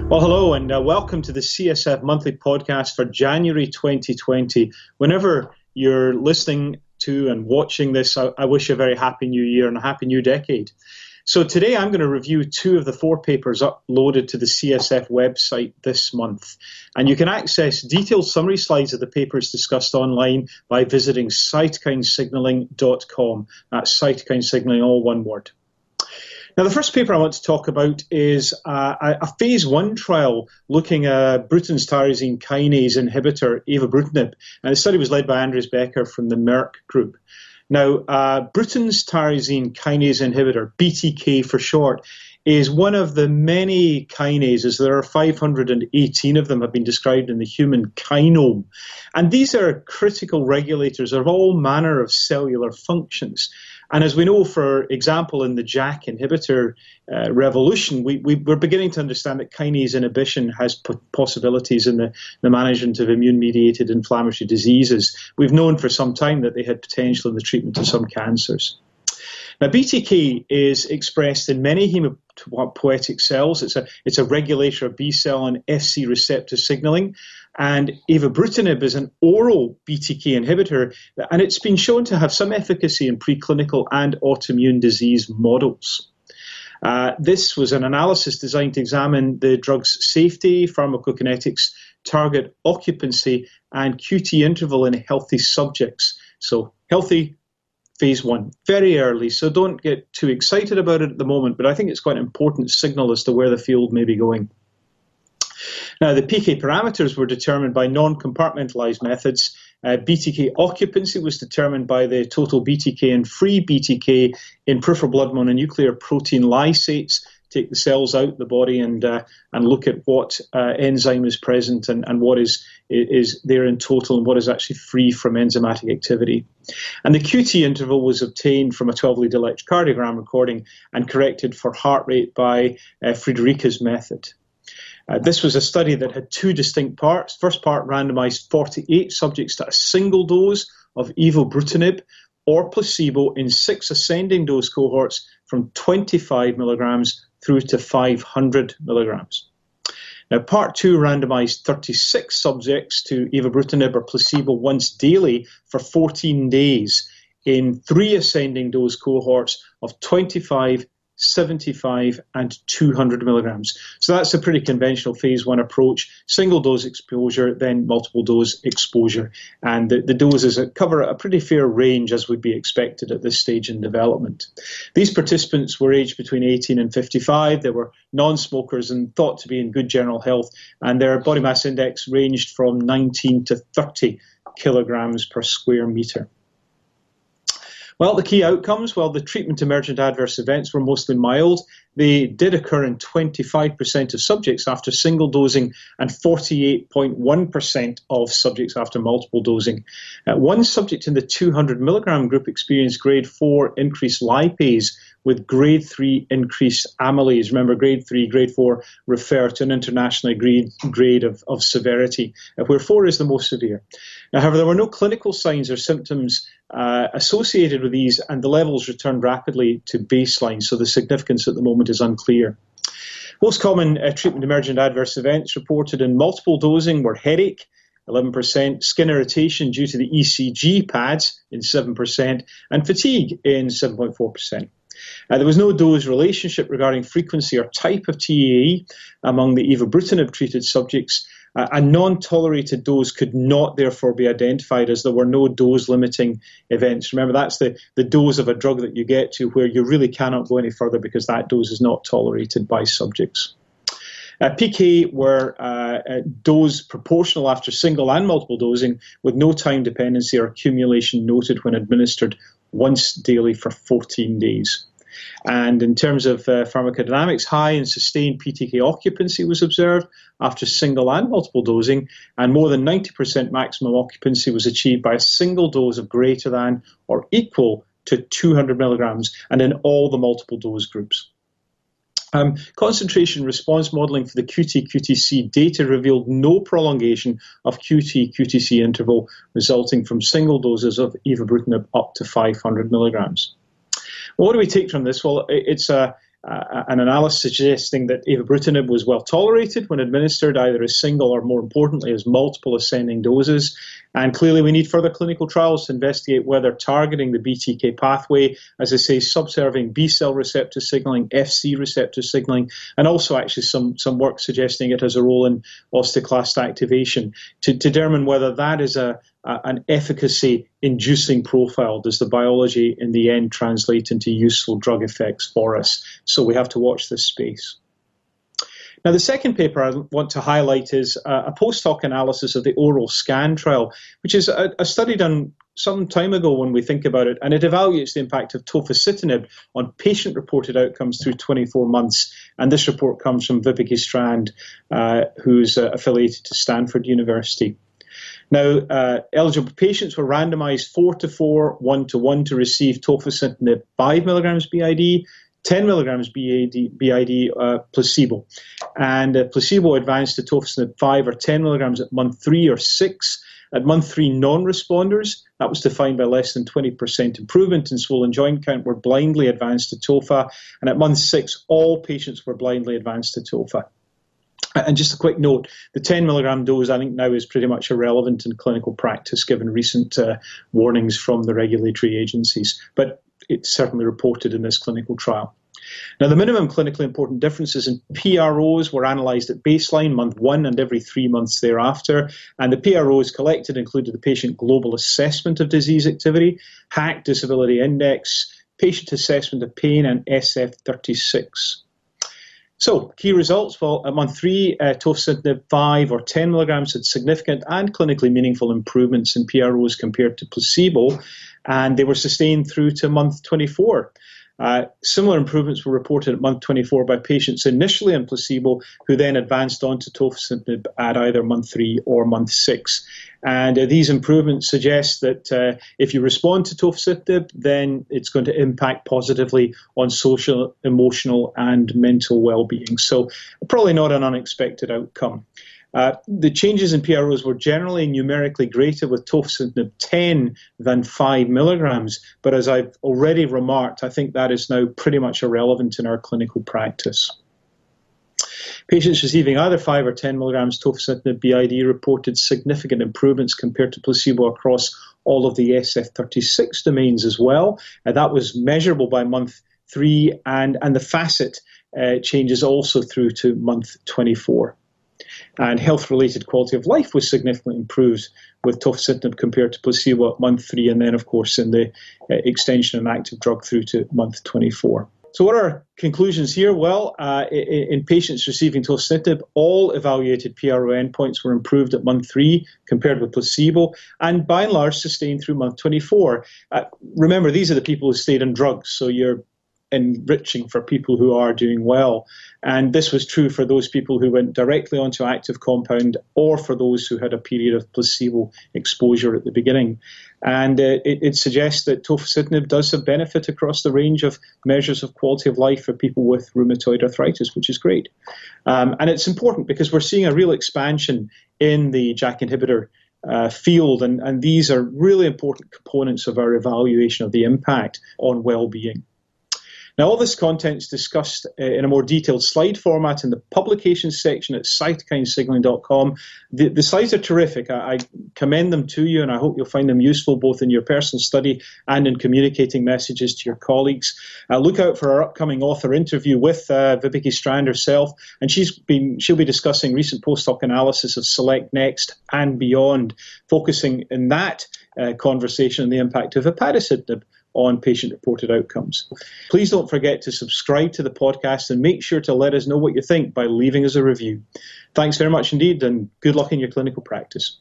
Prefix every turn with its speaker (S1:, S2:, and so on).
S1: Well, hello, and welcome to the CSF Monthly Podcast for January 2020. Whenever you're listening to and watching this, I wish you a very happy new year and a happy new decade. So today I'm going to review 2 of the 4 papers uploaded to the CSF website this month. And you can access detailed summary slides of the papers discussed online by visiting cytokinesignaling.com. That's cytokine signaling, all one word. Now, the first paper I want to talk about is a phase 1 trial looking at Bruton's tyrosine kinase inhibitor, evobrutinib. And the study was led by Andreas Becker from the Merck group. Now, Bruton's tyrosine kinase inhibitor, BTK for short, is one of the many kinases. There are 518 of them have been described in the human kinome. And these are critical regulators of all manner of cellular functions. And as we know, for example, in the JAK inhibitor revolution, we're beginning to understand that kinase inhibition has possibilities in the management of immune-mediated inflammatory diseases. We've known for some time that they had potential in the treatment of some cancers. Now, BTK is expressed in many hematopoietic cells. It's a regulator of B cell and Fc receptor signaling. And evobrutinib is an oral BTK inhibitor, and it's been shown to have some efficacy in preclinical and autoimmune disease models. This was an analysis designed to examine the drug's safety, pharmacokinetics, target occupancy, and QT interval in healthy subjects. So healthy, phase 1, very early, so don't get too excited about it at the moment, but I think it's quite an important signal as to where the field may be going. Now, the PK parameters were determined by non-compartmentalized methods. BTK occupancy was determined by the total BTK and free BTK in peripheral blood mononuclear protein lysates. Take the cells out of the body and look at what enzyme is present and what is there in total and what is actually free from enzymatic activity. And the QT interval was obtained from a 12-lead electrocardiogram recording and corrected for heart rate by Friederike's method. This was a study that had 2 distinct parts. First part randomized 48 subjects to a single dose of evobrutinib or placebo in 6 ascending dose cohorts from 25 milligrams through to 500 milligrams. Now, part 2 randomized 36 subjects to evobrutinib or placebo once daily for 14 days in 3 ascending dose cohorts of 25, 75 and 200 milligrams. So that's a pretty conventional phase 1 approach, single dose exposure, then multiple dose exposure. And the doses cover a pretty fair range as would be expected at this stage in development. These participants were aged between 18 and 55. They were non-smokers and thought to be in good general health. And their body mass index ranged from 19 to 30 kilograms per square meter. Well, the key outcomes, the treatment emergent adverse events were mostly mild. They did occur in 25% of subjects after single dosing and 48.1% of subjects after multiple dosing. One subject in the 200 milligram group experienced grade 4 increased lipase with grade 3 increased amylase. Remember, grade 3, grade 4 refer to an internationally agreed grade of severity, where 4 is the most severe. Now, however, there were no clinical signs or symptoms associated with these, and the levels returned rapidly to baseline, so the significance at the moment is unclear. Most common treatment emergent adverse events reported in multiple dosing were headache, 11%, skin irritation due to the ECG pads in 7%, and fatigue in 7.4%. There was no dose relationship regarding frequency or type of TAE among the evobrutinib-treated subjects. A non-tolerated dose could not therefore be identified as there were no dose-limiting events. Remember, that's the dose of a drug that you get to where you really cannot go any further because that dose is not tolerated by subjects. PK were dose proportional after single and multiple dosing with no time dependency or accumulation noted when administered once daily for 14 days. And in terms of pharmacodynamics, high and sustained PTK occupancy was observed after single and multiple dosing, and more than 90% maximum occupancy was achieved by a single dose of greater than or equal to 200 milligrams, and in all the multiple dose groups. Concentration response modeling for the QT-QTC data revealed no prolongation of QT-QTC interval resulting from single doses of evobrutinib up to 500 milligrams. What do we take from this? Well, it's a an analysis suggesting that Avibrutinib was well tolerated when administered either as single or, more importantly, as multiple ascending doses. And clearly we need further clinical trials to investigate whether targeting the BTK pathway, as I say, subserving B-cell receptor signaling, FC receptor signaling, and also actually some work suggesting it has a role in osteoclast activation, to determine whether that is an efficacy-inducing profile. Does the biology in the end translate into useful drug effects for us? So we have to watch this space. Now, the second paper I want to highlight is a post-hoc analysis of the oral scan trial, which is a study done some time ago when we think about it, and it evaluates the impact of Tofacitinib on patient-reported outcomes through 24 months. And this report comes from Vibeke Strand, who's affiliated to Stanford University. Now, eligible patients were randomized 4-4, 1-1 to receive Tofacitinib 5 milligrams BID, 10 milligrams BID placebo. And placebo advanced to Tofacitinib 5 or 10 milligrams at month 3 or 6. At month 3, non-responders, that was defined by less than 20% improvement in swollen joint count, were blindly advanced to TOFA. And at month 6, all patients were blindly advanced to TOFA. And just a quick note, the 10 milligram dose I think now is pretty much irrelevant in clinical practice given recent warnings from the regulatory agencies, but it's certainly reported in this clinical trial. Now, the minimum clinically important differences in PROs were analysed at baseline, month 1, and every 3 months thereafter. And the PROs collected included the patient global assessment of disease activity, HAQ disability index, patient assessment of pain, and SF36. So, key results, well, at month 3, Tofacitinib 5 or 10 milligrams had significant and clinically meaningful improvements in PROs compared to placebo, and they were sustained through to month 24. Similar improvements were reported at month 24 by patients initially on placebo who then advanced on to Tofacitinib at either month 3 or month 6. And these improvements suggest that if you respond to Tofacitinib, then it's going to impact positively on social, emotional, and mental well-being. So probably not an unexpected outcome. The changes in PROs were generally numerically greater with Tofacitinib 10 than 5 milligrams, but as I've already remarked, I think that is now pretty much irrelevant in our clinical practice. Patients receiving either 5 or 10 milligrams Tofacitinib BID reported significant improvements compared to placebo across all of the SF36 domains as well. That was measurable by month 3, and the facet changes also through to month 24. And health-related quality of life was significantly improved with Tofacitinib compared to placebo at month 3, and then, of course, in the extension and active drug through to month 24. So what are our conclusions here? Well, in patients receiving Tofacitinib, all evaluated PRO endpoints were improved at month 3 compared with placebo, and by and large sustained through month 24. Remember, these are the people who stayed on drugs, so you're enriching for people who are doing well. And this was true for those people who went directly onto active compound or for those who had a period of placebo exposure at the beginning. And it suggests that Tofacitinib does have benefit across the range of measures of quality of life for people with rheumatoid arthritis, which is great. And it's important because we're seeing a real expansion in the JAK inhibitor field, and these are really important components of our evaluation of the impact on well-being. Now, all this content is discussed in a more detailed slide format in the publications section at cytokinesignaling.com. The slides are terrific. I commend them to you, and I hope you'll find them useful both in your personal study and in communicating messages to your colleagues. Look out for our upcoming author interview with Vibeke Strand herself, and she'll be discussing recent post-hoc analysis of Select Next and beyond, focusing in that conversation on the impact of Upadacitinib on patient-reported outcomes. Please don't forget to subscribe to the podcast and make sure to let us know what you think by leaving us a review. Thanks very much indeed, and good luck in your clinical practice.